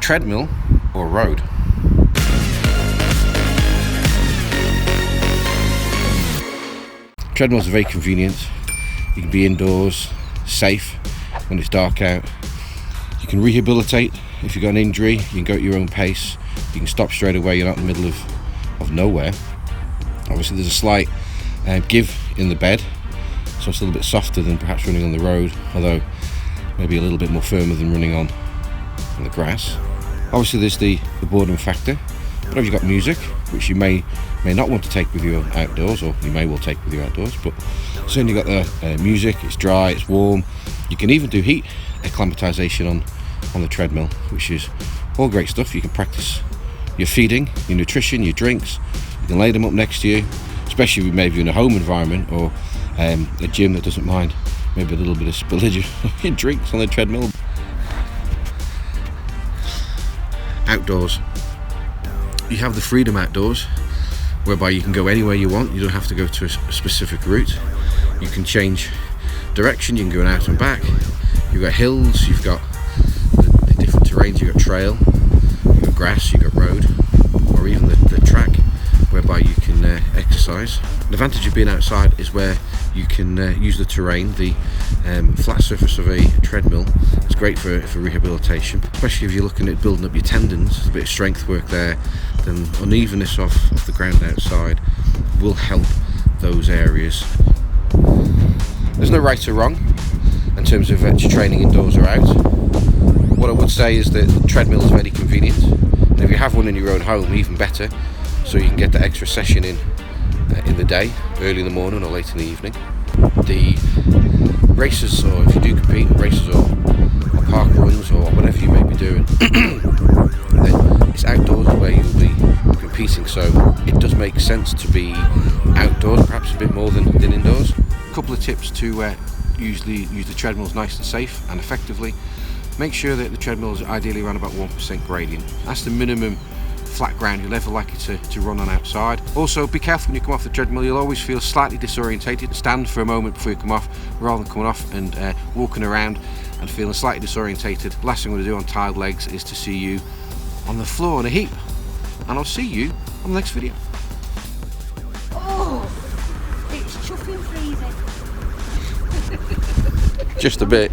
treadmill or road? Treadmills are very convenient. You can be indoors, safe when it's dark out. You can rehabilitate if you've got an injury. You can go at your own pace. You can stop straight away. You're not in the middle of nowhere. Obviously there's a slight give in the bed, so it's a little bit softer than perhaps running on the road, although maybe a little bit more firmer than running on the grass. Obviously there's the boredom factor, but if you've got music, which you may not want to take with you outdoors, or you may well take with you outdoors, but certainly you've got the music, it's dry, it's warm. You can even do heat acclimatization on the treadmill, which is all great stuff. You can practice your feeding, your nutrition, your drinks. You can lay them up next to you, especially if maybe in a home environment or a gym that doesn't mind maybe a little bit of spillage of your drinks on the treadmill. Outdoors, you have the freedom outdoors, whereby you can go anywhere you want. You don't have to go to a specific route. You can change direction. You can go out and back. You've got hills, you've got the different terrains. You've got trail, you've got grass, you've got road, or even the track, whereby you can exercise. The advantage of being outside is where you can use the terrain. The flat surface of a treadmill is great for rehabilitation, especially if you're looking at building up your tendons. There's a bit of strength work there. Then unevenness of the ground outside will help those areas. There's no right or wrong in terms of training indoors or out. What I would say is that the treadmill is very convenient, and if you have one in your own home, even better, so you can get that extra session in the day, early in the morning or late in the evening. The races, or if you do compete in races or park runs or whatever you may be doing, it's outdoors where you'll be competing, so it does make sense to be outdoors, perhaps a bit more than indoors. A couple of tips to use the treadmills nice and safe and effectively. Make sure that the treadmill is ideally around about 1% gradient. That's the minimum flat ground you'll ever likely to run on outside. Also, be careful when you come off the treadmill. You'll always feel slightly disorientated. Stand for a moment before you come off, rather than coming off and walking around and feeling slightly disorientated. Last thing I'm going to do on tiled legs is to see you on the floor in a heap, and I'll see you on the next video. Oh, it's chuffing freezing. Just a bit.